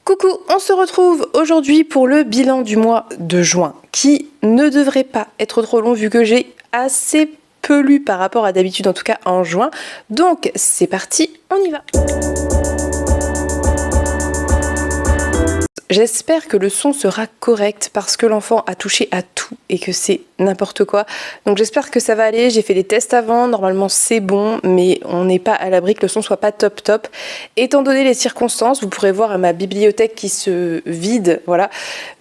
Coucou, on se retrouve aujourd'hui pour le bilan du mois de juin, qui ne devrait pas être trop long vu que j'ai assez peu lu par rapport à d'habitude, en tout cas en juin. Donc c'est parti, on y va. J'espère que le son sera correct parce que l'enfant a touché à tout et que c'est n'importe quoi. Donc j'espère que ça va aller. J'ai fait des tests avant, normalement c'est bon, mais on n'est pas à l'abri que le son soit pas top. Étant donné les circonstances, vous pourrez voir ma bibliothèque qui se vide, voilà.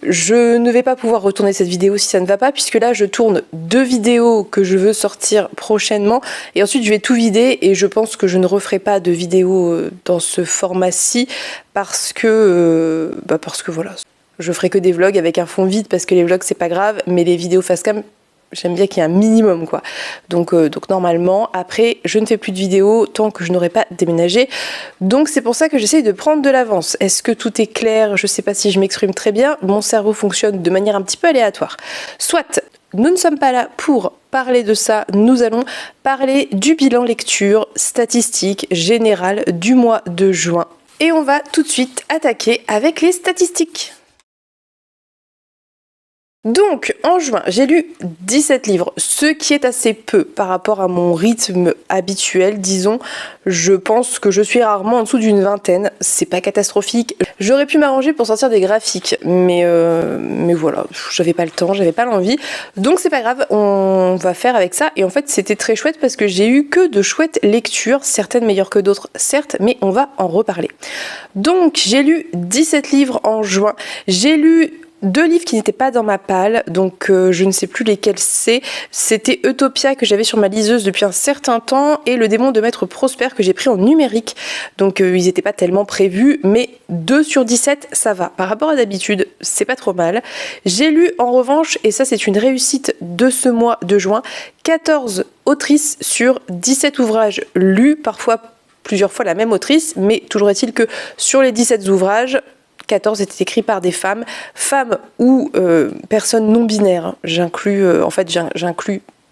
Je ne vais pas pouvoir retourner cette vidéo si ça ne va pas, puisque là je tourne 2 vidéos que je veux sortir prochainement et ensuite je vais tout vider et je pense que je ne referai pas de vidéo dans ce format-ci parce que voilà, je ferai que des vlogs avec un fond vide parce que les vlogs c'est pas grave, mais les vidéos face cam j'aime bien qu'il y ait un minimum quoi. Donc normalement après je ne fais plus de vidéos tant que je n'aurai pas déménagé. Donc c'est pour ça que j'essaye de prendre de l'avance. Est-ce que tout est clair? Je sais pas si je m'exprime très bien. Mon cerveau fonctionne de manière un petit peu aléatoire. Soit nous ne sommes pas là pour parler de ça, nous allons parler du bilan lecture statistique général du mois de juin. Et on va tout de suite attaquer avec les statistiques. Donc, en juin, j'ai lu 17 livres, ce qui est assez peu par rapport à mon rythme habituel, disons. Je pense que je suis rarement en dessous d'une vingtaine, c'est pas catastrophique. J'aurais pu m'arranger pour sortir des graphiques, mais voilà, j'avais pas le temps, j'avais pas l'envie. Donc c'est pas grave, on va faire avec ça. Et en fait, c'était très chouette parce que j'ai eu que de chouettes lectures, certaines meilleures que d'autres, certes, mais on va en reparler. Donc, j'ai lu 17 livres en juin. J'ai lu 2 livres qui n'étaient pas dans ma palle, donc je ne sais plus lesquels c'est. C'était Utopia que j'avais sur ma liseuse depuis un certain temps et Le démon de Maître Prosper que j'ai pris en numérique. Donc ils n'étaient pas tellement prévus, mais 2 sur 17, ça va. Par rapport à d'habitude, c'est pas trop mal. J'ai lu en revanche, et ça c'est une réussite de ce mois de juin, 14 autrices sur 17 ouvrages lus, parfois plusieurs fois la même autrice, mais toujours est-il que sur les 17 ouvrages, 14 étaient écrits par des femmes ou personnes non binaires. J'inclus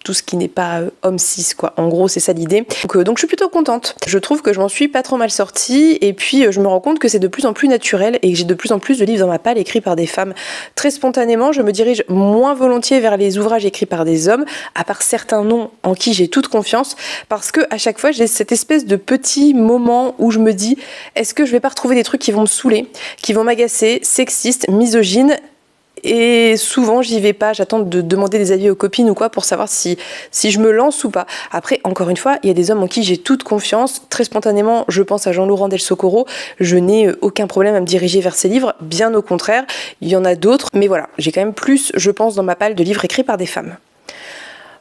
tout ce qui n'est pas homme cis, quoi. En gros, c'est ça l'idée. Donc je suis plutôt contente. Je trouve que je m'en suis pas trop mal sortie et puis je me rends compte que c'est de plus en plus naturel et que j'ai de plus en plus de livres dans ma palle écrits par des femmes. Très spontanément, je me dirige moins volontiers vers les ouvrages écrits par des hommes, à part certains noms en qui j'ai toute confiance, parce que à chaque fois, j'ai cette espèce de petit moment où je me dis, est-ce que je vais pas retrouver des trucs qui vont me saouler, qui vont m'agacer, sexistes, misogynes? Et souvent j'y vais pas, j'attends de demander des avis aux copines ou quoi pour savoir si je me lance ou pas. Après, encore une fois, il y a des hommes en qui j'ai toute confiance. Très spontanément, je pense à Jean-Laurent Del Socorro. Je n'ai aucun problème à me diriger vers ses livres, bien au contraire. Il y en a d'autres, mais voilà, j'ai quand même plus, je pense, dans ma palle de livres écrits par des femmes.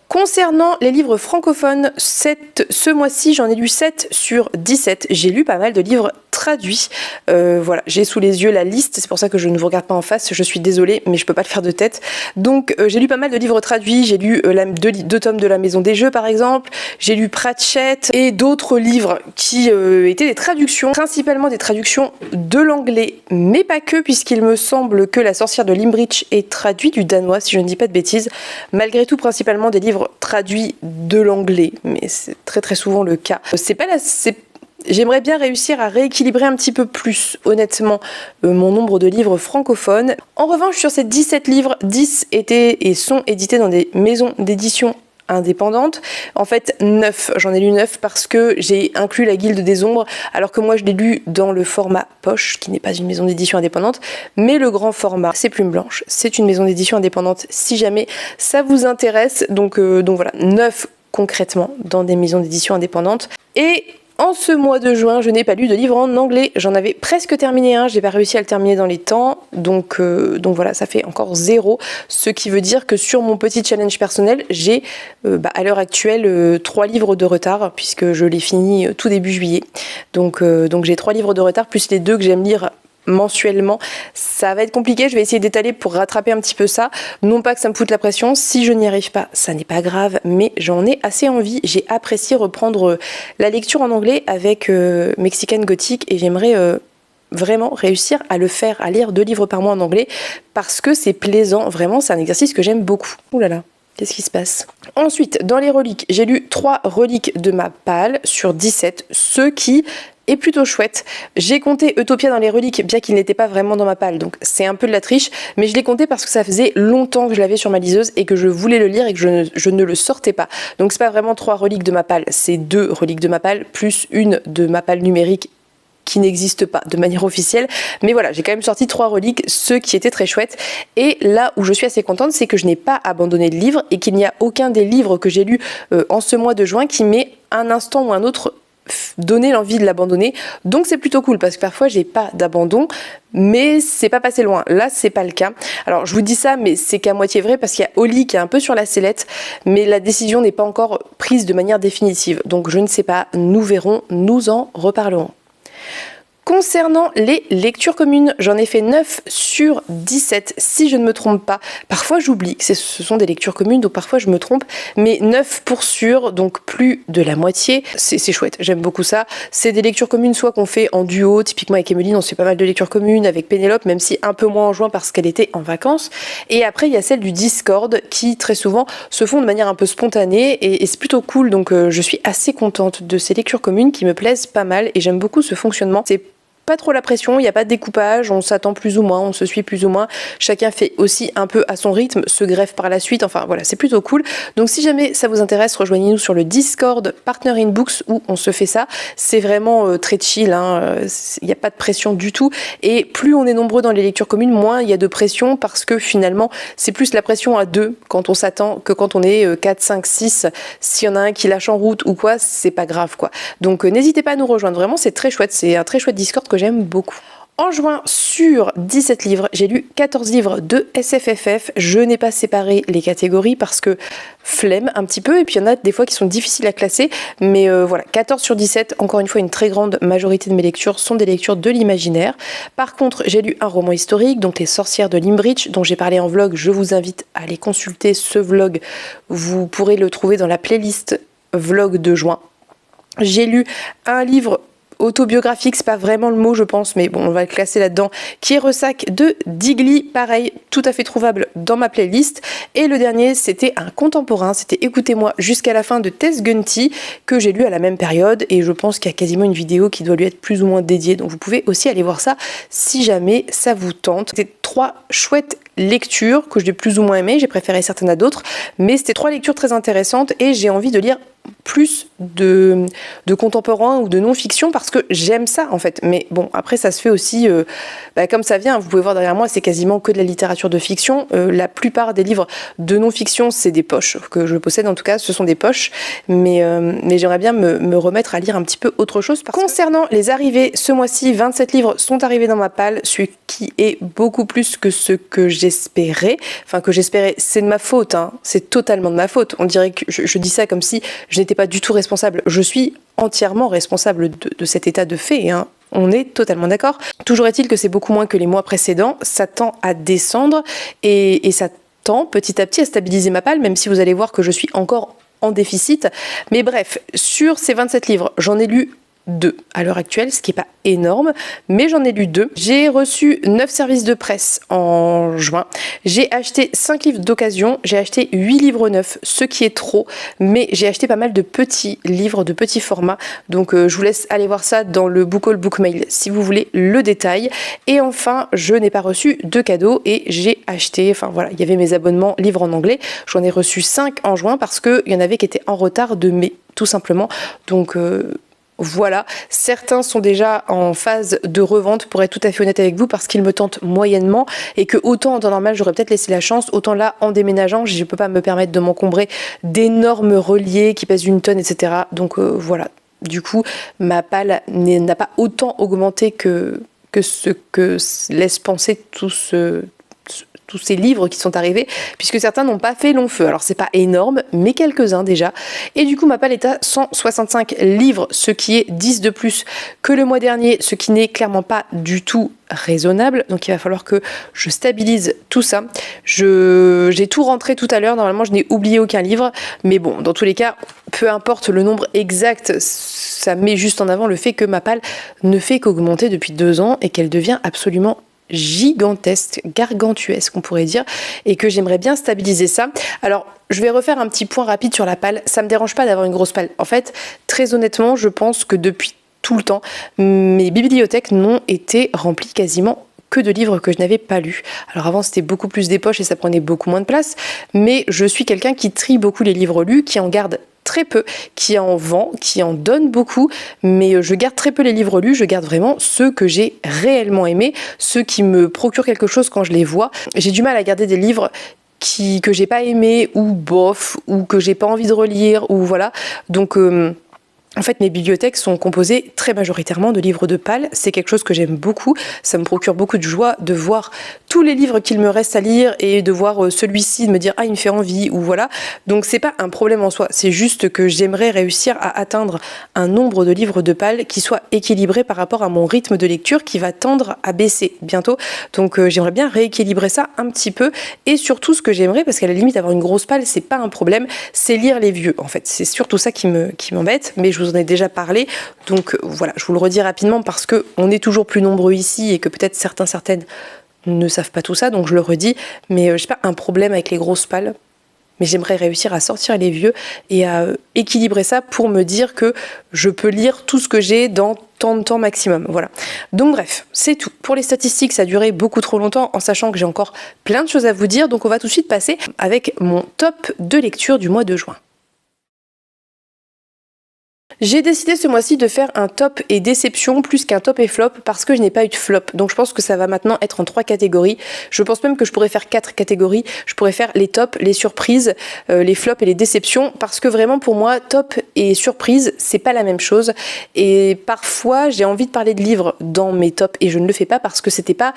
Concernant les livres francophones, ce mois-ci, j'en ai lu 7 sur 17. J'ai lu pas mal de livres traduits. Voilà, j'ai sous les yeux la liste, c'est pour ça que je ne vous regarde pas en face, je suis désolée, mais je peux pas le faire de tête. Donc j'ai lu pas mal de livres traduits, j'ai lu 2 tomes de La Maison des Jeux par exemple, j'ai lu Pratchett et d'autres livres qui étaient des traductions, principalement des traductions de l'anglais, mais pas que, puisqu'il me semble que La Sorcière de Limbridge est traduit du danois, si je ne dis pas de bêtises. Malgré tout, principalement des livres traduits de l'anglais, mais c'est très souvent le cas. J'aimerais bien réussir à rééquilibrer un petit peu plus, honnêtement, mon nombre de livres francophones. En revanche, sur ces 17 livres, 10 étaient et sont édités dans des maisons d'édition indépendantes. En fait, 9. J'en ai lu 9 parce que j'ai inclus La Guilde des Ombres, alors que moi je l'ai lu dans le format poche, qui n'est pas une maison d'édition indépendante, mais le grand format, c'est Plume Blanche. C'est une maison d'édition indépendante si jamais ça vous intéresse. Donc voilà, 9 concrètement dans des maisons d'édition indépendantes. Et en ce mois de juin, je n'ai pas lu de livre en anglais. J'en avais presque terminé un, j'ai pas réussi à le terminer dans les temps. Donc voilà, ça fait encore 0. Ce qui veut dire que sur mon petit challenge personnel, j'ai à l'heure actuelle 3 livres de retard, puisque je l'ai fini tout début juillet. Donc j'ai 3 livres de retard, plus les 2 que j'aime lire mensuellement. Ça va être compliqué, je vais essayer d'étaler pour rattraper un petit peu ça. Non pas que ça me foute la pression, si je n'y arrive pas, ça n'est pas grave, mais j'en ai assez envie. J'ai apprécié reprendre la lecture en anglais avec Mexican Gothic et j'aimerais vraiment réussir à le faire, à lire 2 livres par mois en anglais, parce que c'est plaisant, vraiment, c'est un exercice que j'aime beaucoup. Ouh là là. Qu'est-ce qui se passe? Ensuite, dans les reliques, j'ai lu 3 reliques de ma palle sur 17, ce qui est plutôt chouette. J'ai compté Utopia dans les reliques, bien qu'il n'était pas vraiment dans ma palle, donc c'est un peu de la triche, mais je l'ai compté parce que ça faisait longtemps que je l'avais sur ma liseuse et que je voulais le lire et que je ne le sortais pas. Donc c'est pas vraiment 3 reliques de ma palle, c'est 2 reliques de ma palle, plus une de ma palle numérique qui n'existe pas de manière officielle, mais voilà, j'ai quand même sorti 3 reliques, ce qui était très chouette. Et là où je suis assez contente, c'est que je n'ai pas abandonné de livre et qu'il n'y a aucun des livres que j'ai lus en ce mois de juin qui m'ait un instant ou un autre donné l'envie de l'abandonner. Donc c'est plutôt cool parce que parfois j'ai pas d'abandon, mais c'est pas passé loin. Là c'est pas le cas. Alors je vous dis ça, mais c'est qu'à moitié vrai parce qu'il y a Oli qui est un peu sur la sellette, mais la décision n'est pas encore prise de manière définitive. Donc je ne sais pas, nous verrons, nous en reparlerons. Concernant les lectures communes, j'en ai fait 9 sur 17, si je ne me trompe pas. Parfois j'oublie que ce sont des lectures communes, donc parfois je me trompe, mais 9 pour sûr, donc plus de la moitié. C'est chouette, j'aime beaucoup ça. C'est des lectures communes soit qu'on fait en duo, typiquement avec Emeline, on se fait pas mal de lectures communes, avec Pénélope, même si un peu moins en juin parce qu'elle était en vacances. Et après il y a celles du Discord qui très souvent se font de manière un peu spontanée et c'est plutôt cool, donc je suis assez contente de ces lectures communes qui me plaisent pas mal et j'aime beaucoup ce fonctionnement. C'est pas trop la pression, il n'y a pas de découpage, on s'attend plus ou moins, on se suit plus ou moins, chacun fait aussi un peu à son rythme, se greffe par la suite, enfin voilà, c'est plutôt cool. Donc si jamais ça vous intéresse, rejoignez-nous sur le Discord Partner in Books où on se fait ça, c'est vraiment très chill, il n'y a pas de pression du tout, et plus on est nombreux dans les lectures communes, moins il y a de pression parce que finalement c'est plus la pression à 2 quand on s'attend que quand on est 4, 5, 6, s'il y en a un qui lâche en route ou quoi, c'est pas grave quoi. Donc n'hésitez pas à nous rejoindre, vraiment c'est très chouette, c'est un très chouette Discord que j'aime beaucoup. En juin, sur 17 livres, j'ai lu 14 livres de SFFF. Je n'ai pas séparé les catégories parce que flemme un petit peu, et puis il y en a des fois qui sont difficiles à classer, mais voilà, 14 sur 17, encore une fois, une très grande majorité de mes lectures sont des lectures de l'imaginaire. Par contre, j'ai lu un roman historique, donc Les Sorcières de Limbridge, dont j'ai parlé en vlog. Je vous invite à aller consulter ce vlog. Vous pourrez le trouver dans la playlist vlog de juin. J'ai lu un livre autobiographique, c'est pas vraiment le mot je pense, mais bon on va le classer là-dedans, qui est Ressac de Digli, pareil, tout à fait trouvable dans ma playlist. Et le dernier c'était un contemporain, c'était Écoutez-moi jusqu'à la fin de Tess Gunty, que j'ai lu à la même période, et je pense qu'il y a quasiment une vidéo qui doit lui être plus ou moins dédiée, donc vous pouvez aussi aller voir ça si jamais ça vous tente. C'est 3 chouettes lectures que j'ai plus ou moins aimées, j'ai préféré certaines à d'autres, mais c'était 3 lectures très intéressantes et j'ai envie de lire plus de contemporain ou de non-fiction parce que j'aime ça en fait. Mais bon, après ça se fait aussi comme ça vient. Vous pouvez voir derrière moi, c'est quasiment que de la littérature de fiction. La plupart des livres de non-fiction, c'est des poches que je possède, en tout cas, ce sont des poches. Mais j'aimerais bien me remettre à lire un petit peu autre chose. Concernant les arrivées, ce mois-ci, 27 livres sont arrivés dans ma palle, ce qui est beaucoup plus que ce que j'espérais. Enfin, que j'espérais, c'est de ma faute, hein. C'est totalement de ma faute. On dirait que je dis ça comme si je n'étais pas du tout responsable. Je suis entièrement responsable de cet état de fait, hein. On est totalement d'accord. Toujours est-il que c'est beaucoup moins que les mois précédents. Ça tend à descendre et ça tend petit à petit à stabiliser ma palle, même si vous allez voir que je suis encore en déficit. Mais bref, sur ces 27 livres, j'en ai lu 2 à l'heure actuelle, ce qui n'est pas énorme, mais j'en ai lu 2. J'ai reçu 9 services de presse en juin. J'ai acheté 5 livres d'occasion, j'ai acheté 8 livres neufs, ce qui est trop, mais j'ai acheté pas mal de petits livres, de petits formats. Donc je vous laisse aller voir ça dans le Book Haul Book Mail si vous voulez le détail. Et enfin, je n'ai pas reçu de cadeaux et j'ai acheté, enfin voilà, il y avait mes abonnements livres en anglais. J'en ai reçu 5 en juin parce qu'il y en avait qui étaient en retard de mai, tout simplement. Donc voilà, certains sont déjà en phase de revente pour être tout à fait honnête avec vous parce qu'ils me tentent moyennement et que autant en temps normal j'aurais peut-être laissé la chance, autant là en déménageant je ne peux pas me permettre de m'encombrer d'énormes reliés qui pèsent 1 tonne, etc. Donc voilà, du coup ma palle n'a pas autant augmenté que ce que laisse penser tous ces livres qui sont arrivés, puisque certains n'ont pas fait long feu. Alors c'est pas énorme, mais quelques-uns déjà. Et du coup ma palle est à 165 livres, ce qui est 10 de plus que le mois dernier, ce qui n'est clairement pas du tout raisonnable. Donc il va falloir que je stabilise tout ça. J'ai tout rentré tout à l'heure, normalement je n'ai oublié aucun livre, mais bon, dans tous les cas, peu importe le nombre exact, ça met juste en avant le fait que ma palle ne fait qu'augmenter depuis 2 ans et qu'elle devient absolument gigantesque, gargantuesque on pourrait dire, et que j'aimerais bien stabiliser ça. Alors je vais refaire un petit point rapide sur la palle. Ça me dérange pas d'avoir une grosse palle. En fait, très honnêtement, je pense que depuis tout le temps. Mes bibliothèques n'ont été remplies quasiment que de livres que je n'avais pas lus. Alors avant c'était beaucoup plus des poches et ça prenait beaucoup moins de place, mais je suis quelqu'un qui trie beaucoup les livres lus, qui en garde très peu, qui en vend, qui en donne beaucoup, mais je garde très peu les livres lus, je garde vraiment ceux que j'ai réellement aimés, ceux qui me procurent quelque chose quand je les vois. J'ai du mal à garder des livres que j'ai pas aimés ou bof, ou que j'ai pas envie de relire, ou voilà. Donc en fait, mes bibliothèques sont composées très majoritairement de livres de Pâle. C'est quelque chose que j'aime beaucoup. Ça me procure beaucoup de joie de voir tous les livres qu'il me reste à lire et de voir celui-ci, de me dire « Ah, il me fait envie » ou voilà. Donc, c'est pas un problème en soi. C'est juste que j'aimerais réussir à atteindre un nombre de livres de Pâle qui soit équilibré par rapport à mon rythme de lecture qui va tendre à baisser bientôt. Donc, j'aimerais bien rééquilibrer ça un petit peu. Et surtout, ce que j'aimerais, parce qu'à la limite, avoir une grosse Pâle, c'est pas un problème, c'est lire les vieux, en fait. C'est surtout ça qui m'embête. Mais je vous en ai déjà parlé, donc voilà, je vous le redis rapidement parce que on est toujours plus nombreux ici et que peut-être certaines ne savent pas tout ça, donc je le redis, mais j'ai pas un problème avec les grosses Pâles, mais j'aimerais réussir à sortir les vieux et à équilibrer ça pour me dire que je peux lire tout ce que j'ai dans tant de temps maximum, voilà. Donc bref, c'est tout. Pour les statistiques, ça a duré beaucoup trop longtemps en sachant que j'ai encore plein de choses à vous dire, donc on va tout de suite passer avec mon top de lecture du mois de juin. J'ai décidé ce mois-ci de faire un top et déception plus qu'un top et flop parce que je n'ai pas eu de flop. Donc je pense que ça va maintenant être en 3 catégories. Je pense même que je pourrais faire 4 catégories. Je pourrais faire les tops, les surprises, les flops et les déceptions parce que vraiment pour moi, top et surprise, c'est pas la même chose. Et parfois, j'ai envie de parler de livres dans mes tops et je ne le fais pas parce que c'était pas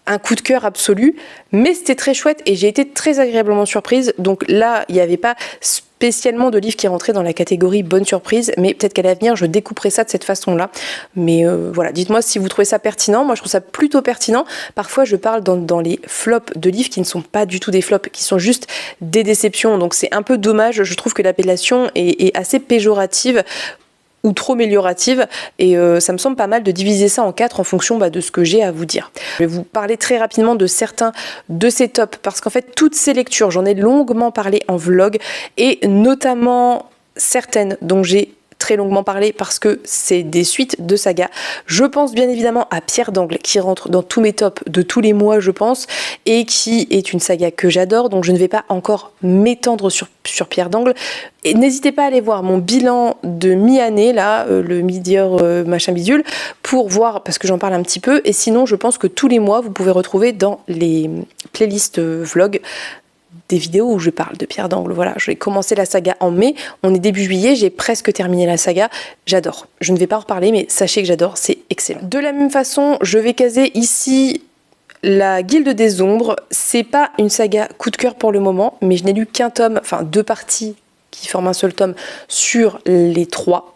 un coup de cœur absolu, mais c'était très chouette et j'ai été très agréablement surprise. Donc là, il n'y avait pas spécialement de livres qui rentraient dans la catégorie bonne surprise, mais peut-être qu'à l'avenir, je découperai ça de cette façon-là. Mais voilà, dites-moi si vous trouvez ça pertinent. Moi, je trouve ça plutôt pertinent. Parfois, je parle dans les flops de livres qui ne sont pas du tout des flops, qui sont juste des déceptions. Donc c'est un peu dommage. Je trouve que l'appellation est assez péjorative ou trop améliorative et ça me semble pas mal de diviser ça en 4 en fonction de ce que j'ai à vous dire. Je vais vous parler très rapidement de certains de ces tops parce qu'en fait toutes ces lectures, j'en ai longuement parlé en vlog et notamment certaines dont j'ai très longuement parlé parce que c'est des suites de sagas. Je pense bien évidemment à Pierre d'Angle qui rentre dans tous mes tops de tous les mois je pense et qui est une saga que j'adore donc je ne vais pas encore m'étendre sur Pierre d'Angle. Et n'hésitez pas à aller voir mon bilan de mi-année là, le mid-year machin bidule pour voir parce que j'en parle un petit peu et sinon je pense que tous les mois vous pouvez retrouver dans les playlists vlog des vidéos où je parle de Pierre d'Angle. Voilà, je vais commencer la saga en mai, on est début juillet, j'ai presque terminé la saga, j'adore. Je ne vais pas en reparler, mais sachez que j'adore, c'est excellent. De la même façon, je vais caser ici la Guilde des Ombres. C'est pas une saga coup de cœur pour le moment, mais je n'ai lu qu'un tome, enfin 2 parties qui forment un seul tome sur les 3.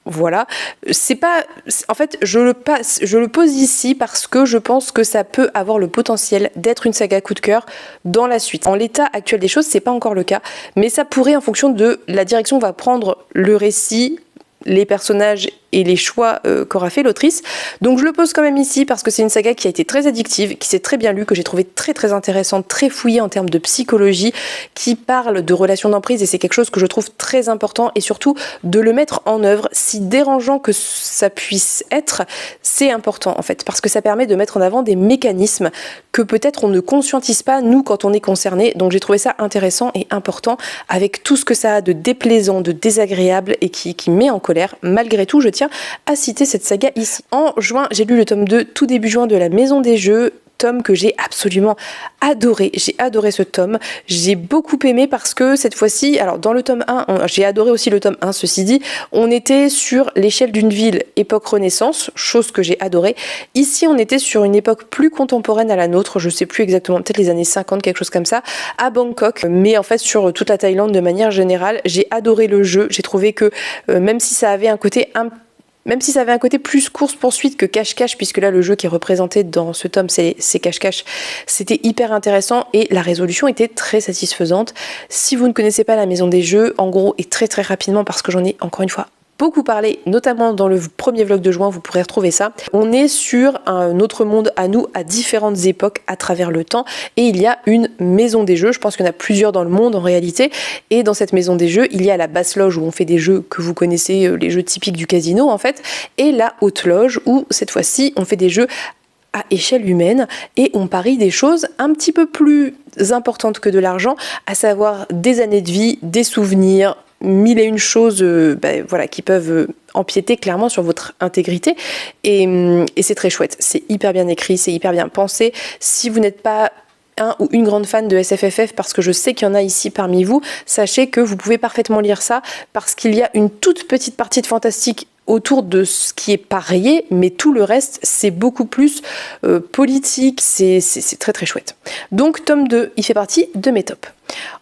Voilà, c'est pas. En fait, je le pose ici parce que je pense que ça peut avoir le potentiel d'être une saga coup de cœur dans la suite. En l'état actuel des choses, c'est pas encore le cas, mais ça pourrait en fonction de la direction va prendre le récit, les personnages et les choix qu'aura fait l'autrice. Donc je le pose quand même ici parce que c'est une saga qui a été très addictive, qui s'est très bien lue, que j'ai trouvé très très intéressante, très fouillée en termes de psychologie, qui parle de relations d'emprise et c'est quelque chose que je trouve très important et surtout de le mettre en œuvre, si dérangeant que ça puisse être, c'est important en fait parce que ça permet de mettre en avant des mécanismes que peut-être on ne conscientise pas nous quand on est concerné. Donc j'ai trouvé ça intéressant et important avec tout ce que ça a de déplaisant, de désagréable et qui met en colère. Malgré tout, je tiens à citer cette saga ici. En juin, j'ai lu le tome 2, tout début juin, de la Maison des Jeux, tome que j'ai absolument adoré. J'ai adoré ce tome, j'ai beaucoup aimé parce que cette fois-ci, alors dans le tome 1, j'ai adoré aussi le tome 1, ceci dit, on était sur l'échelle d'une ville époque Renaissance, chose que j'ai adoré. Ici, on était sur une époque plus contemporaine à la nôtre, je sais plus exactement, peut-être les années 50, quelque chose comme ça, à Bangkok, mais en fait sur toute la Thaïlande de manière générale. J'ai adoré le jeu, j'ai trouvé que même si ça avait un côté plus course-poursuite que cache-cache, puisque là le jeu qui est représenté dans ce tome c'est cache-cache, c'était hyper intéressant et la résolution était très satisfaisante. Si vous ne connaissez pas la Maison des Jeux, en gros et très très rapidement parce que j'en ai encore une fois beaucoup parlé, notamment dans le premier vlog de juin, vous pourrez retrouver ça. On est sur un autre monde à nous, à différentes époques, à travers le temps, et il y a une maison des jeux. Je pense qu'il y en a plusieurs dans le monde en réalité, et dans cette maison des jeux, il y a la basse loge où on fait des jeux que vous connaissez, les jeux typiques du casino en fait, et la haute loge où cette fois-ci on fait des jeux à échelle humaine et on parie des choses un petit peu plus importantes que de l'argent, à savoir des années de vie, des souvenirs, mille et une choses voilà, qui peuvent empiéter clairement sur votre intégrité et c'est très chouette, c'est hyper bien écrit, c'est hyper bien pensé. Si vous n'êtes pas un ou une grande fan de SFFF, parce que je sais qu'il y en a ici parmi vous, sachez que vous pouvez parfaitement lire ça parce qu'il y a une toute petite partie de fantastique autour de ce qui est parié, mais tout le reste c'est beaucoup plus politique, c'est très très chouette. Donc tome 2, il fait partie de mes tops.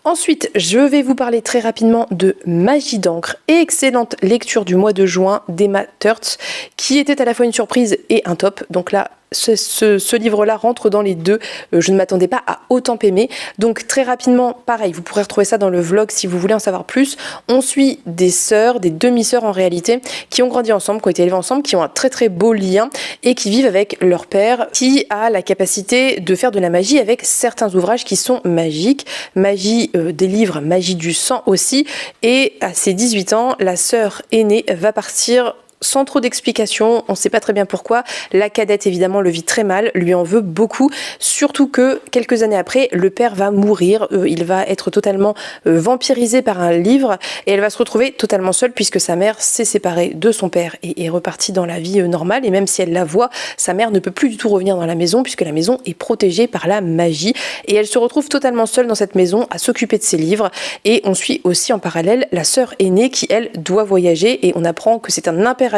Ensuite, je vais vous parler très rapidement de Magie d'encre, excellente lecture du mois de juin d'Emma Turtz, qui était à la fois une surprise et un top. Donc là, ce livre-là rentre dans les deux. Je ne m'attendais pas à autant aimer. Donc très rapidement, pareil, vous pourrez retrouver ça dans le vlog si vous voulez en savoir plus. On suit des sœurs, des demi-sœurs en réalité, qui ont grandi ensemble, qui ont été élevées ensemble, qui ont un très très beau lien et qui vivent avec leur père, qui a la capacité de faire de la magie avec certains ouvrages qui sont magiques. Magie des livres, magie du sang aussi. Et à ses 18 ans, la sœur aînée va partir sans trop d'explications, on ne sait pas très bien pourquoi. La cadette évidemment le vit très mal, lui en veut beaucoup, surtout que quelques années après, le père va mourir, il va être totalement vampirisé par un livre et elle va se retrouver totalement seule puisque sa mère s'est séparée de son père et est repartie dans la vie normale, et même si elle la voit, sa mère ne peut plus du tout revenir dans la maison puisque la maison est protégée par la magie et elle se retrouve totalement seule dans cette maison à s'occuper de ses livres. Et on suit aussi en parallèle la sœur aînée qui elle doit voyager et on apprend que c'est un impératif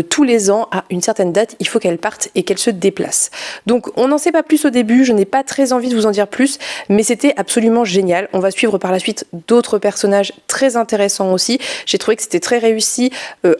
tous les ans à une certaine date il faut qu'elle parte et qu'elle se déplace. Donc on n'en sait pas plus au début, je n'ai pas très envie de vous en dire plus, mais c'était absolument génial. On va suivre par la suite d'autres personnages très intéressants aussi. J'ai trouvé que c'était très réussi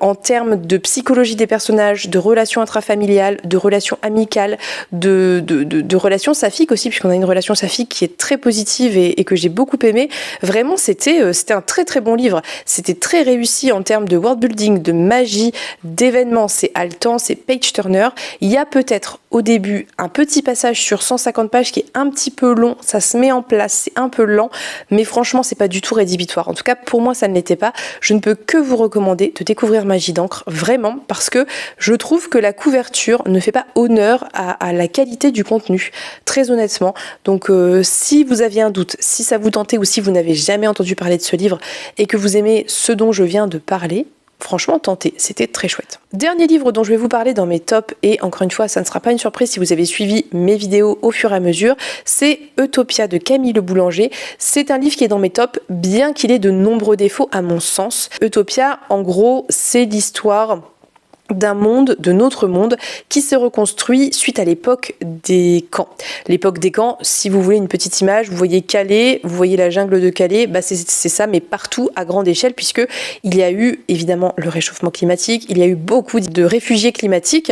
en termes de psychologie des personnages, de relations intrafamiliales, de relations amicales, de relations saphiques aussi, puisqu'on a une relation saphique qui est très positive et que j'ai beaucoup aimé. Vraiment c'était un très très bon livre. C'était très réussi en termes de world building, de magie, d'événements, c'est haletant, c'est page turner. Il y a peut-être au début un petit passage sur 150 pages qui est un petit peu long, ça se met en place, c'est un peu lent, mais franchement c'est pas du tout rédhibitoire. En tout cas pour moi ça ne l'était pas. Je ne peux que vous recommander de découvrir Magie d'encre, vraiment, parce que je trouve que la couverture ne fait pas honneur à la qualité du contenu, très honnêtement. Donc si vous aviez un doute, si ça vous tentait ou si vous n'avez jamais entendu parler de ce livre et que vous aimez ce dont je viens de parler, franchement tentez, c'était très chouette. Dernier livre dont je vais vous parler dans mes tops, et encore une fois ça ne sera pas une surprise si vous avez suivi mes vidéos au fur et à mesure, c'est Utopia de Camille Le Boulanger. C'est un livre qui est dans mes tops, bien qu'il ait de nombreux défauts à mon sens. Utopia, en gros, c'est l'histoire d'un monde, de notre monde, qui s'est reconstruit suite à l'époque des camps. L'époque des camps, si vous voulez une petite image, vous voyez Calais, vous voyez la jungle de Calais, c'est ça, mais partout à grande échelle, puisque il y a eu évidemment le réchauffement climatique, il y a eu beaucoup de réfugiés climatiques,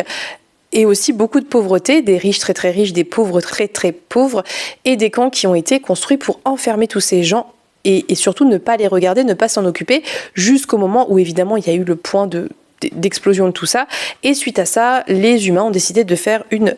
et aussi beaucoup de pauvreté, des riches très très riches, des pauvres très très pauvres, et des camps qui ont été construits pour enfermer tous ces gens et surtout ne pas les regarder, ne pas s'en occuper, jusqu'au moment où évidemment il y a eu le point d'explosion de tout ça, et suite à ça, les humains ont décidé de faire une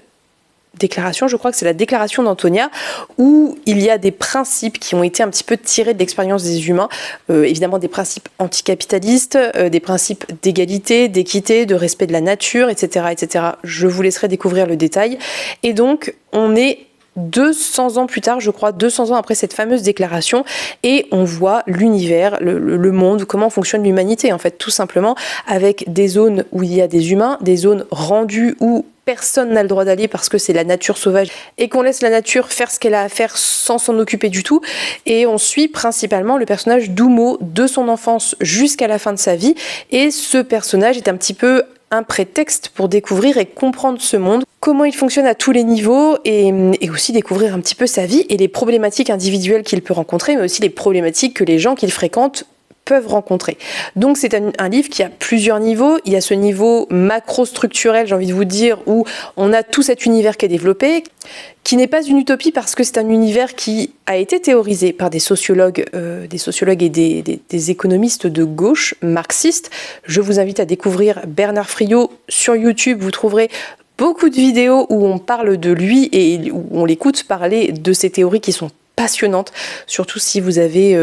déclaration, je crois que c'est la déclaration d'Antonia, où il y a des principes qui ont été un petit peu tirés de l'expérience des humains, évidemment des principes anticapitalistes, des principes d'égalité, d'équité, de respect de la nature, etc., etc. Je vous laisserai découvrir le détail. Et donc, on est 200 ans plus tard, je crois, 200 ans après cette fameuse déclaration, et on voit l'univers, le monde, comment fonctionne l'humanité, en fait, tout simplement, avec des zones où il y a des humains, des zones rendues où personne n'a le droit d'aller parce que c'est la nature sauvage et qu'on laisse la nature faire ce qu'elle a à faire sans s'en occuper du tout. Et on suit principalement le personnage d'Umo de son enfance jusqu'à la fin de sa vie, et ce personnage est un petit peu un prétexte pour découvrir et comprendre ce monde, comment il fonctionne à tous les niveaux, et aussi découvrir un petit peu sa vie et les problématiques individuelles qu'il peut rencontrer, mais aussi les problématiques que les gens qu'il fréquente peuvent rencontrer. Donc c'est un livre qui a plusieurs niveaux. Il y a ce niveau macro-structurel, j'ai envie de vous dire, où on a tout cet univers qui est développé, qui n'est pas une utopie parce que c'est un univers qui a été théorisé par des sociologues et des économistes de gauche marxistes. Je vous invite à découvrir Bernard Friot sur YouTube. Vous trouverez beaucoup de vidéos où on parle de lui et où on l'écoute parler de ces théories qui sont passionnantes, surtout si vous avez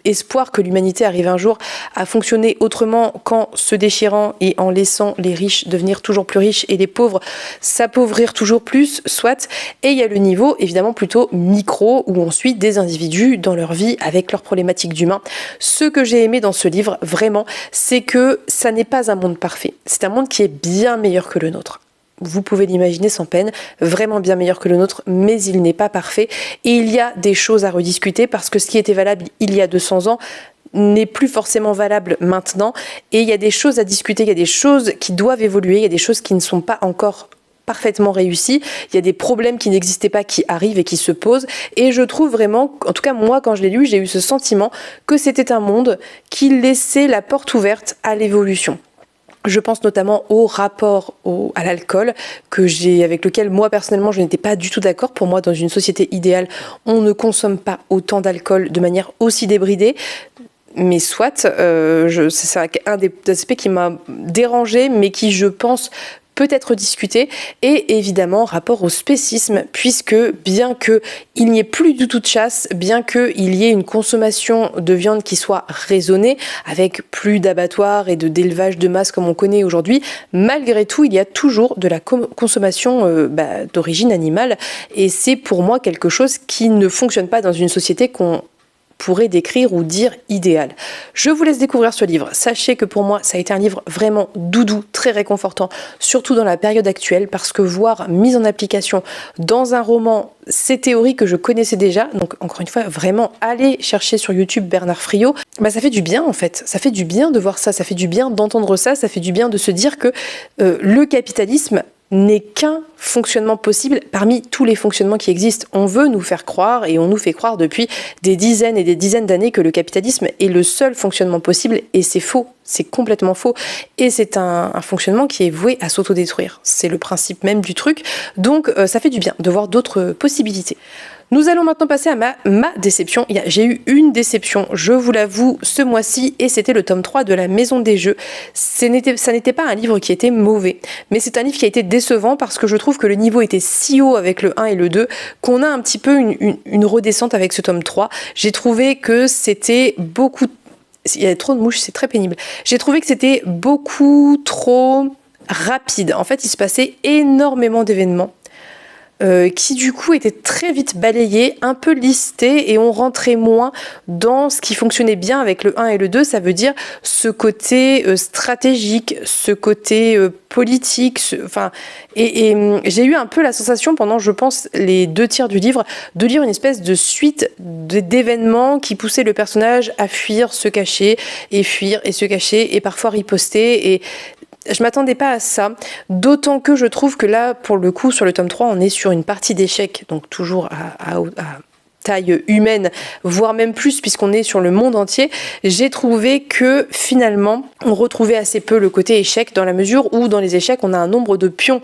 espoir que l'humanité arrive un jour à fonctionner autrement qu'en se déchirant et en laissant les riches devenir toujours plus riches et les pauvres s'appauvrir toujours plus, soit. Et il y a le niveau évidemment plutôt micro où on suit des individus dans leur vie avec leurs problématiques d'humain. Ce que j'ai aimé dans ce livre vraiment, c'est que ça n'est pas un monde parfait. C'est un monde qui est bien meilleur que le nôtre. Vous pouvez l'imaginer sans peine, vraiment bien meilleur que le nôtre, mais il n'est pas parfait. Et il y a des choses à rediscuter parce que ce qui était valable il y a 200 ans n'est plus forcément valable maintenant. Et il y a des choses à discuter, il y a des choses qui doivent évoluer, il y a des choses qui ne sont pas encore parfaitement réussies. Il y a des problèmes qui n'existaient pas, qui arrivent et qui se posent. Et je trouve vraiment, en tout cas moi quand je l'ai lu, j'ai eu ce sentiment que c'était un monde qui laissait la porte ouverte à l'évolution. Je pense notamment au rapport à l'alcool avec lequel moi personnellement je n'étais pas du tout d'accord. Pour moi, dans une société idéale, on ne consomme pas autant d'alcool de manière aussi débridée. Mais soit, c'est un des aspects qui m'a dérangée, mais qui, je pense, peut être discuté, et évidemment rapport au spécisme, puisque bien qu'il n'y ait plus du tout de chasse, bien qu'il y ait une consommation de viande qui soit raisonnée, avec plus d'abattoirs et d'élevage de masse comme on connaît aujourd'hui, malgré tout il y a toujours de la consommation d'origine animale, et c'est pour moi quelque chose qui ne fonctionne pas dans une société qu'on pourrait décrire ou dire idéal. Je vous laisse découvrir ce livre. Sachez que pour moi, ça a été un livre vraiment doudou, très réconfortant, surtout dans la période actuelle, parce que voir mise en application dans un roman ces théories que je connaissais déjà, donc encore une fois, vraiment aller chercher sur YouTube Bernard Friot, ça fait du bien en fait. Ça fait du bien de voir ça, ça fait du bien d'entendre ça, ça fait du bien de se dire que le capitalisme n'est qu'un fonctionnement possible parmi tous les fonctionnements qui existent. On veut nous faire croire, et on nous fait croire depuis des dizaines et des dizaines d'années, que le capitalisme est le seul fonctionnement possible, et c'est faux, c'est complètement faux, et c'est un fonctionnement qui est voué à s'autodétruire. C'est le principe même du truc, donc ça fait du bien de voir d'autres possibilités. Nous allons maintenant passer à ma déception. J'ai eu une déception, je vous l'avoue, ce mois-ci, et c'était le tome 3 de La Maison des Jeux. Ça n'était pas un livre qui était mauvais, mais c'est un livre qui a été décevant parce que je trouve que le niveau était si haut avec le 1 et le 2 qu'on a un petit peu une redescente avec ce tome 3. J'ai trouvé que c'était beaucoup... Il y a trop de mouches, c'est très pénible. J'ai trouvé que c'était beaucoup trop rapide. En fait, il se passait énormément d'événements. Qui du coup était très vite balayé, un peu listé, et on rentrait moins dans ce qui fonctionnait bien avec le 1 et le 2, ça veut dire ce côté stratégique, ce côté politique, j'ai eu un peu la sensation pendant, je pense, les 2 tiers du livre, de lire une espèce de suite d'événements qui poussaient le personnage à fuir, se cacher, et fuir, et se cacher, et parfois riposter, et je m'attendais pas à ça, d'autant que je trouve que là, pour le coup, sur le tome 3, on est sur une partie d'échecs, donc toujours à taille humaine, voire même plus, puisqu'on est sur le monde entier. J'ai trouvé que, finalement, on retrouvait assez peu le côté échec, dans la mesure où, dans les échecs, on a un nombre de pions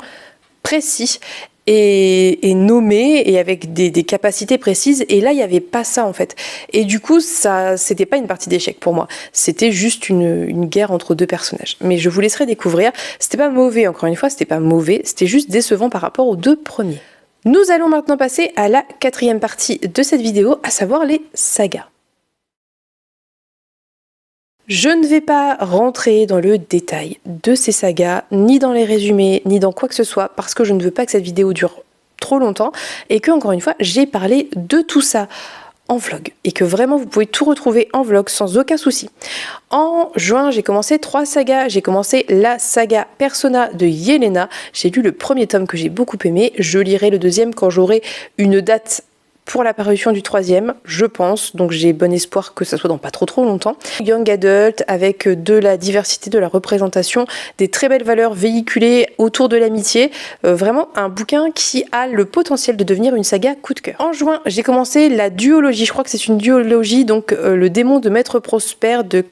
précis, et nommé, et avec des capacités précises, et là il n'y avait pas ça en fait, et du coup ça c'était pas une partie d'échec pour moi, c'était juste une guerre entre 2 personnages, mais je vous laisserai découvrir. C'était pas mauvais, encore une fois, c'était pas mauvais, c'était juste décevant par rapport aux 2 premiers. Nous allons maintenant passer à la 4e partie de cette vidéo, à savoir les sagas. Je ne vais pas rentrer dans le détail de ces sagas, ni dans les résumés, ni dans quoi que ce soit, parce que je ne veux pas que cette vidéo dure trop longtemps, et que, encore une fois, j'ai parlé de tout ça en vlog, et que vraiment vous pouvez tout retrouver en vlog sans aucun souci. En juin, j'ai commencé 3 sagas. J'ai commencé la saga Persona de Yelena. J'ai lu le 1er tome que j'ai beaucoup aimé. Je lirai le 2e quand j'aurai une date pour la parution du 3e, je pense, donc j'ai bon espoir que ça soit dans pas trop longtemps. Young Adult, avec de la diversité, de la représentation, des très belles valeurs véhiculées autour de l'amitié, vraiment un bouquin qui a le potentiel de devenir une saga coup de cœur. En juin, j'ai commencé la duologie, je crois que c'est une duologie, donc le démon de Maître Prosper de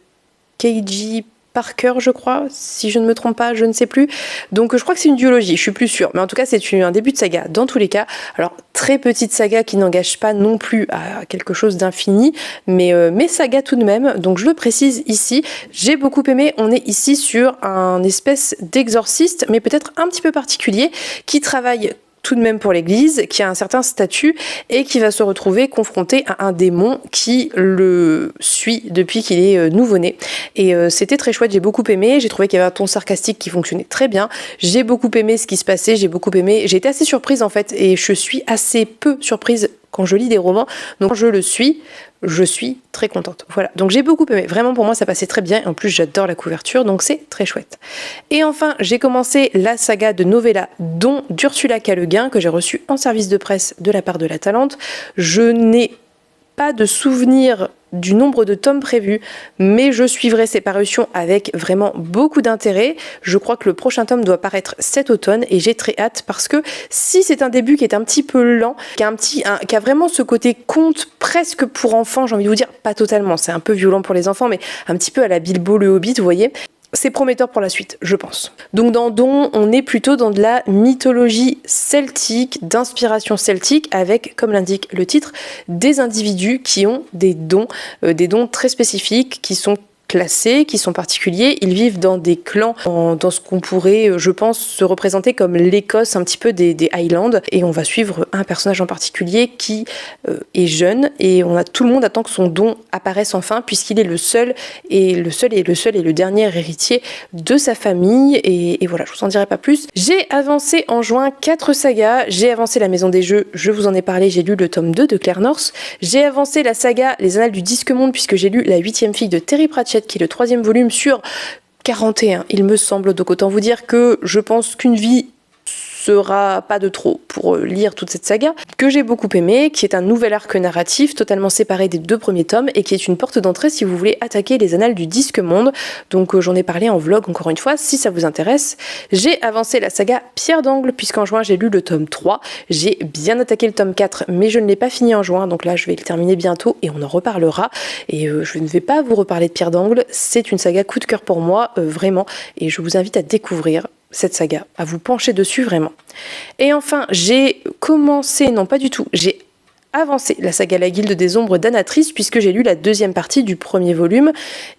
K.J. Parker, je crois, si je ne me trompe pas, je ne sais plus. Donc je crois que c'est une duologie, je suis plus sûre. Mais en tout cas, c'est un début de saga, dans tous les cas. Alors, très petite saga qui n'engage pas non plus à quelque chose d'infini, mais saga tout de même. Donc je le précise ici, j'ai beaucoup aimé. On est ici sur un espèce d'exorciste, mais peut-être un petit peu particulier, qui travaille tout de même pour l'église, qui a un certain statut et qui va se retrouver confronté à un démon qui le suit depuis qu'il est nouveau-né. Et c'était très chouette, j'ai beaucoup aimé, j'ai trouvé qu'il y avait un ton sarcastique qui fonctionnait très bien, j'ai beaucoup aimé ce qui se passait, j'ai été assez surprise en fait, et je suis assez peu surprise quand je lis des romans, donc quand je suis très contente. Voilà, donc j'ai beaucoup aimé, vraiment pour moi ça passait très bien, en plus j'adore la couverture, donc c'est très chouette. Et enfin, j'ai commencé la saga de novella dont d'Ursula K. Le Guin, que j'ai reçue en service de presse de la part de La Talente. Je n'ai pas de souvenir du nombre de tomes prévus, mais je suivrai ces parutions avec vraiment beaucoup d'intérêt. Je crois que le prochain tome doit paraître cet automne et j'ai très hâte parce que si c'est un début qui est un petit peu lent, qui a vraiment ce côté conte presque pour enfants, j'ai envie de vous dire, pas totalement, c'est un peu violent pour les enfants, mais un petit peu à la Bilbo le Hobbit, vous voyez. C'est prometteur pour la suite, je pense. Donc dans Don, on est plutôt dans de la mythologie celtique, d'inspiration celtique, avec, comme l'indique le titre, des individus qui ont des dons très spécifiques, qui sont classés, qui sont particuliers. Ils vivent dans des clans, dans ce qu'on pourrait, je pense, se représenter comme l'Écosse un petit peu des Highlands. Et on va suivre un personnage en particulier qui est jeune et tout le monde attend que son don apparaisse enfin puisqu'il est le seul et le dernier héritier de sa famille. Et voilà, je vous en dirai pas plus. J'ai avancé en juin 4 sagas. J'ai avancé La Maison des Jeux, je vous en ai parlé, j'ai lu le tome 2 de Claire North. J'ai avancé la saga Les Annales du Disque Monde puisque j'ai lu La 8e fille de Terry Pratchett, qui est le 3e volume sur 41, il me semble. Donc autant vous dire que je pense qu'une vie sera pas de trop pour lire toute cette saga, que j'ai beaucoup aimé, qui est un nouvel arc narratif totalement séparé des 2 premiers tomes et qui est une porte d'entrée si vous voulez attaquer les annales du Disque Monde. Donc j'en ai parlé en vlog encore une fois, si ça vous intéresse. J'ai avancé la saga Pierre d'Angle, puisqu'en juin j'ai lu le tome 3, j'ai bien attaqué le tome 4, mais je ne l'ai pas fini en juin, donc là je vais le terminer bientôt et on en reparlera. Et je ne vais pas vous reparler de Pierre d'Angle, c'est une saga coup de cœur pour moi, vraiment, et je vous invite à découvrir cette saga, à vous pencher dessus vraiment. Et enfin, j'ai avancé la saga La Guilde des Ombres d'Anatrice puisque j'ai lu la 2e partie du 1er volume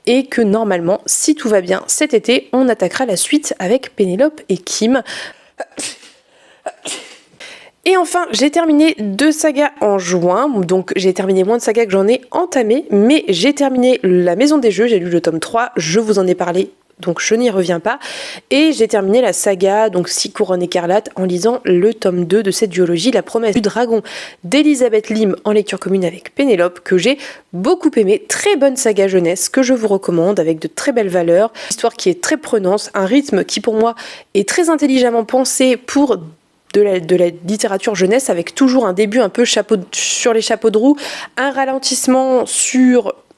et que normalement, si tout va bien, cet été, on attaquera la suite avec Pénélope et Kim. Et enfin, j'ai terminé 2 sagas en juin, donc j'ai terminé moins de sagas que j'en ai entamé, mais j'ai terminé La Maison des Jeux, j'ai lu le tome 3, je vous en ai parlé, donc je n'y reviens pas. Et j'ai terminé la saga, donc 6 couronnes écarlates, en lisant le tome 2 de cette duologie, La Promesse du Dragon d'Elisabeth Lim, en lecture commune avec Pénélope, que j'ai beaucoup aimé. Très bonne saga jeunesse que je vous recommande, avec de très belles valeurs, une histoire qui est très prenante, un rythme qui pour moi est très intelligemment pensé pour de la littérature jeunesse, avec toujours un début un peu sur les chapeaux de roue, un ralentissement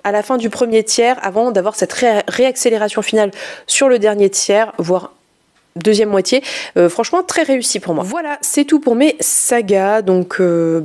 à la fin du premier tiers avant d'avoir cette réaccélération finale sur le dernier tiers, voire deuxième moitié. Franchement très réussi pour moi. Voilà, c'est tout pour mes sagas. Donc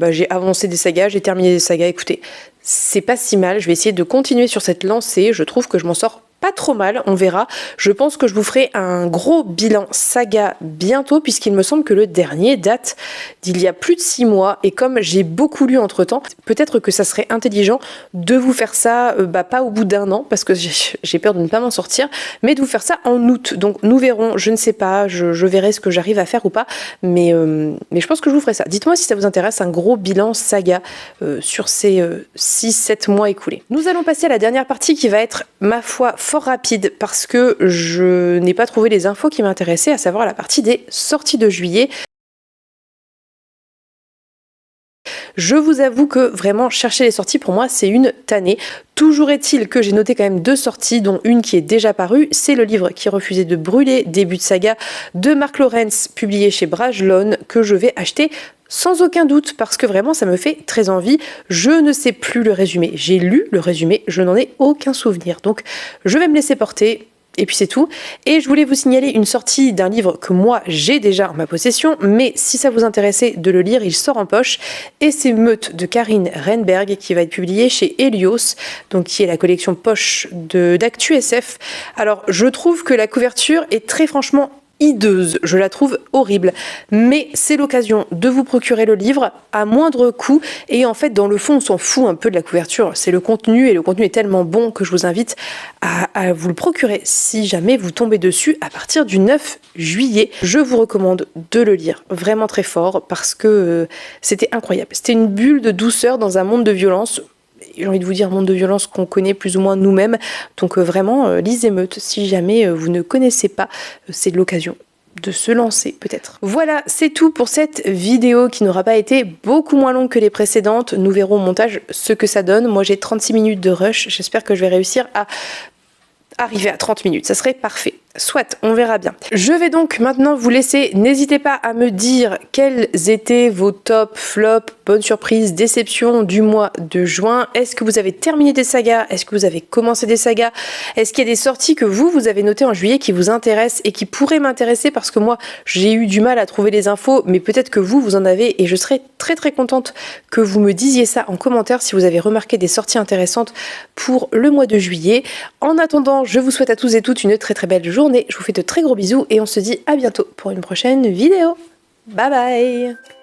j'ai avancé des sagas, j'ai terminé des sagas. Écoutez, c'est pas si mal, je vais essayer de continuer sur cette lancée. Je trouve que je m'en sors pas trop mal, on verra. Je pense que je vous ferai un gros bilan saga bientôt, puisqu'il me semble que le dernier date d'il y a plus de 6 mois, et comme j'ai beaucoup lu entre temps, peut-être que ça serait intelligent de vous faire ça, pas au bout d'1 an, parce que j'ai peur de ne pas m'en sortir, mais de vous faire ça en août. Donc nous verrons, je ne sais pas, je verrai ce que j'arrive à faire ou pas, mais je pense que je vous ferai ça. Dites-moi si ça vous intéresse, un gros bilan saga sur ces 6-7 mois écoulés. Nous allons passer à la dernière partie qui va être, ma foi, fort rapide parce que je n'ai pas trouvé les infos qui m'intéressaient, à savoir la partie des sorties de juillet. Je vous avoue que vraiment chercher les sorties pour moi c'est une tannée. Toujours est-il que j'ai noté quand même 2 sorties, dont une qui est déjà parue, c'est le livre qui refusait de brûler, début de saga de Mark Lawrence, publié chez Brajlon, que je vais acheter sans aucun doute, parce que vraiment ça me fait très envie. Je ne sais plus le résumé. J'ai lu le résumé, je n'en ai aucun souvenir. Donc je vais me laisser porter. Et puis c'est tout. Et je voulais vous signaler une sortie d'un livre que moi j'ai déjà en ma possession, mais si ça vous intéressait de le lire, il sort en poche. Et c'est Meute de Karine Renberg qui va être publié chez Helios, donc qui est la collection poche d'Actu SF. Alors je trouve que la couverture est très franchement hideuse, je la trouve horrible, mais c'est l'occasion de vous procurer le livre à moindre coût, et en fait dans le fond on s'en fout un peu de la couverture, c'est le contenu, et le contenu est tellement bon que je vous invite à vous le procurer si jamais vous tombez dessus à partir du 9 juillet. Je vous recommande de le lire vraiment très fort parce que c'était incroyable, c'était une bulle de douceur dans un monde de violence. J'ai envie de vous dire monde de violence qu'on connaît plus ou moins nous-mêmes. Donc vraiment, lisez Meute. Si jamais vous ne connaissez pas, c'est l'occasion de se lancer peut-être. Voilà, c'est tout pour cette vidéo qui n'aura pas été beaucoup moins longue que les précédentes. Nous verrons au montage ce que ça donne. Moi j'ai 36 minutes de rush. J'espère que je vais réussir à arriver à 30 minutes. Ça serait parfait. Soit, on verra bien. Je vais donc maintenant vous laisser. N'hésitez pas à me dire quels étaient vos tops, flops, bonnes surprises, déceptions du mois de juin. Est-ce que vous avez terminé des sagas? Est-ce que vous avez commencé des sagas? Est-ce qu'il y a des sorties que vous avez notées en juillet qui vous intéressent et qui pourraient m'intéresser? Parce que moi, j'ai eu du mal à trouver les infos, mais peut-être que vous en avez, et je serais très très contente que vous me disiez ça en commentaire si vous avez remarqué des sorties intéressantes pour le mois de juillet. En attendant, je vous souhaite à tous et toutes une très très belle journée. Je vous fais de très gros bisous et on se dit à bientôt pour une prochaine vidéo. Bye bye!